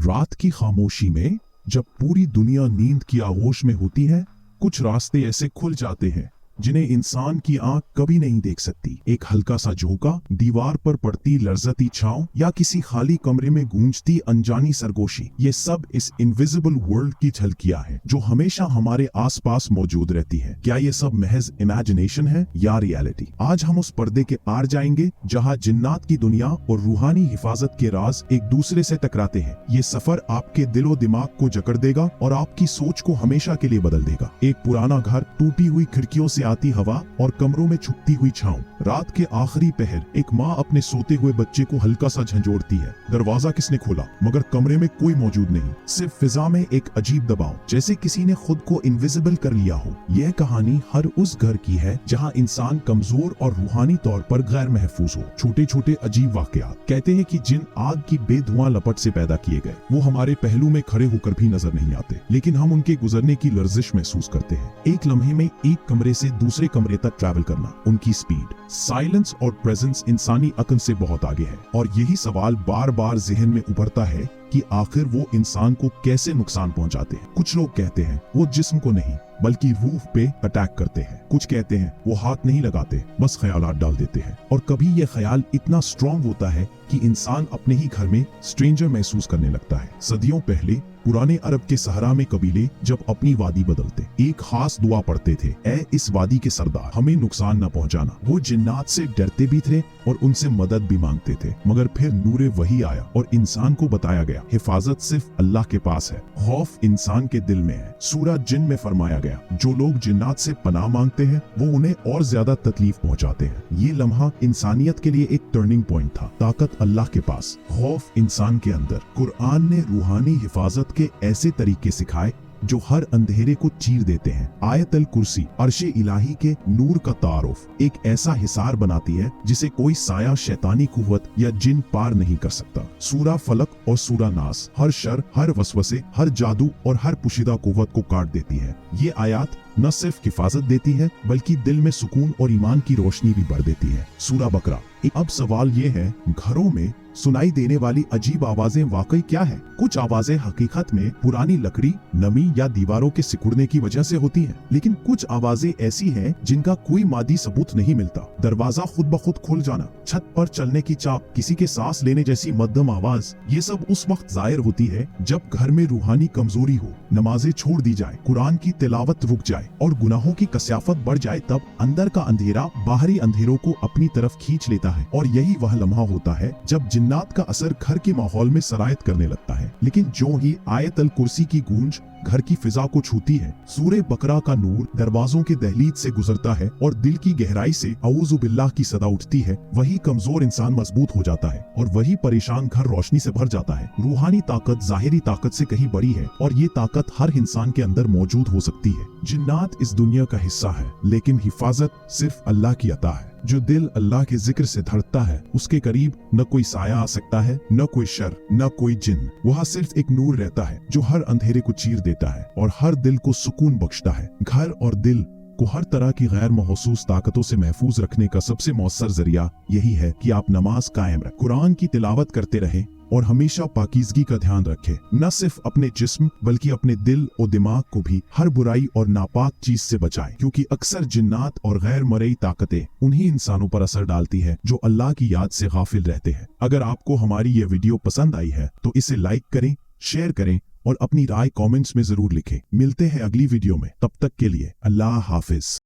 रात की खामोशी में जब पूरी दुनिया नींद की आगोश में होती है, कुछ रास्ते ऐसे खुल जाते हैं जिन्हें इंसान की आंख कभी नहीं देख सकती। एक हल्का सा झोंका, दीवार पर पड़ती लर्जती छांव या किसी खाली कमरे में गूंजती अनजानी सरगोशी, ये सब इस इनविजिबल वर्ल्ड की झलकियां हैं जो हमेशा हमारे आसपास मौजूद रहती है। क्या ये सब महज इमेजिनेशन है या रियलिटी? आज हम उस पर्दे के पार जाएंगे जहां जिन्नात की दुनिया और रूहानी हिफाजत के राज एक दूसरे से टकराते हैं। ये सफर आपके दिलो दिमाग को जकड़ देगा और आपकी सोच को हमेशा के लिए बदल देगा। एक पुराना घर, टूटी हुई खिड़कियों से आती हवा और कमरों में छुपती हुई छांव। रात के आखिरी पहर एक माँ अपने सोते हुए बच्चे को हल्का सा झंझोड़ती है। दरवाजा किसने खोला? मगर कमरे में कोई मौजूद नहीं, सिर्फ फिजा में एक अजीब दबाव, जैसे किसी ने खुद को इनविजिबल कर लिया हो। यह कहानी हर उस घर की है जहाँ इंसान कमजोर और रूहानी तौर पर गैर महफूज हो। छोटे छोटे अजीब वाकयात। कहते हैं कि जिन आग की बेधुआं लपट से पैदा किए गए, वो हमारे पहलू में खड़े होकर भी नजर नहीं आते, लेकिन हम उनके गुजरने की लर्जिश महसूस करते हैं। एक लम्हे में एक कमरे से दूसरे कमरे तक ट्रैवल करना, उनकी स्पीड, साइलेंस और प्रेजेंस इंसानी अक्ल से बहुत आगे है। और यही सवाल बार बार ज़हन में उभरता है कि आखिर वो इंसान को कैसे नुकसान पहुंचाते हैं। कुछ लोग कहते हैं वो जिस्म को नहीं बल्कि रूह पे अटैक करते हैं। कुछ कहते हैं वो हाथ नहीं लगाते, बस ख्यालात डाल देते हैं। और कभी ये ख्याल इतना स्ट्रॉन्ग होता है कि इंसान अपने ही घर में स्ट्रेंजर महसूस करने लगता है। सदियों पहले पुराने अरब के सहरा में कबीले जब अपनी वादी बदलते, एक खास दुआ पढ़ते थे, ऐ इस वादी के सरदार, हमें नुकसान न पहुंचाना। वो जिन्नात से डरते भी थे और उनसे मदद भी मांगते थे। मगर फिर नूरे वही आया और इंसान को बताया गया, हिफाजत सिर्फ अल्लाह के पास है, खौफ इंसान के दिल में है। सूरह जिन में फरमाया गया, जो लोग जिन्नात से पनाह मांगते हैं वो उन्हें और ज्यादा तकलीफ पहुंचाते हैं। ये लम्हा इंसानियत के लिए एक टर्निंग पॉइंट था। ताकत अल्लाह के पास, खौफ इंसान के अंदर। कुरान ने रूहानी हिफाजत के ऐसे तरीके सिखाए जो हर अंधेरे को चीर देते हैं। आयतल कुर्सी अर्शे इलाही के नूर का तारुफ, एक ऐसा हिसार बनाती है जिसे कोई साया, शैतानी कुव्वत या जिन पार नहीं कर सकता। सूरा फलक और सूरा नास हर शर, हर वसवसे, हर जादू और हर पुशीदा कुव्वत को काट देती है। ये आयात न सिर्फ हिफाजत देती है बल्कि दिल में सुकून और ईमान की रोशनी भी भर देती है। सूरा बकरा। अब सवाल ये है, घरों में सुनाई देने वाली अजीब आवाजें वाकई क्या है? कुछ आवाजें हकीकत में पुरानी लकड़ी, नमी या दीवारों के सिकुड़ने की वजह से होती हैं, लेकिन कुछ आवाजें ऐसी हैं जिनका कोई मादी सबूत नहीं मिलता। दरवाजा खुद ब खुद खुल जाना, छत पर चलने की चाप, किसी के सांस लेने जैसी मध्यम आवाज, ये सब उस वक्त जाहिर होती है जब घर में रूहानी कमजोरी हो, नमाजें छोड़ दी जाए, कुरान की तिलावत रुक जाए और गुनाहों की कस्याफत बढ़ जाए। तब अंदर का अंधेरा बाहरी अंधेरों को अपनी तरफ खींच लेता है और यही वह लम्हा होता है जब जिन्नात का असर घर के माहौल में सरायत करने लगता है। लेकिन जो ही आयतल कुर्सी की गूंज घर की फिजा को छूती है, सूरे बकरा का नूर दरवाजों के दहलीज से गुजरता है और दिल की गहराई से औज़ु बिल्लाह की सदा उठती है, वही कमजोर इंसान मजबूत हो जाता है और वही परेशान घर रोशनी से भर जाता है। रूहानी ताकत जाहिरी ताकत से कहीं बड़ी है और ये ताकत हर इंसान के अंदर मौजूद हो सकती है। जिन्नात इस दुनिया का हिस्सा है, लेकिन हिफाजत सिर्फ अल्लाह की अता है। जो दिल अल्लाह के जिक्र से धड़कता है, उसके करीब न कोई साया आ सकता है, न कोई शर, न कोई जिन। वहाँ सिर्फ एक नूर रहता है जो हर अंधेरे को चीर देता है और हर दिल को सुकून बख्शता है। घर और दिल को हर तरह की गैर महसूस ताकतों से महफूज रखने का सबसे मौसर जरिया यही है कि आप नमाज कायम रखें, कुरान की तिलावत करते रहें और हमेशा पाकीज़गी का ध्यान रखें। न सिर्फ अपने जिस्म बल्कि अपने दिल और दिमाग को भी हर बुराई और नापाक चीज से बचाएं, क्योंकि अक्सर जिन्नात और गैर मरई ताकतें उन्हीं इंसानों पर असर डालती है जो अल्लाह की याद से गाफिल रहते हैं। अगर आपको हमारी ये वीडियो पसंद आई है तो इसे लाइक करें, शेयर करें और अपनी राय कमेंट्स में जरूर लिखें। मिलते हैं अगली वीडियो में, तब तक के लिए अल्लाह हाफिज।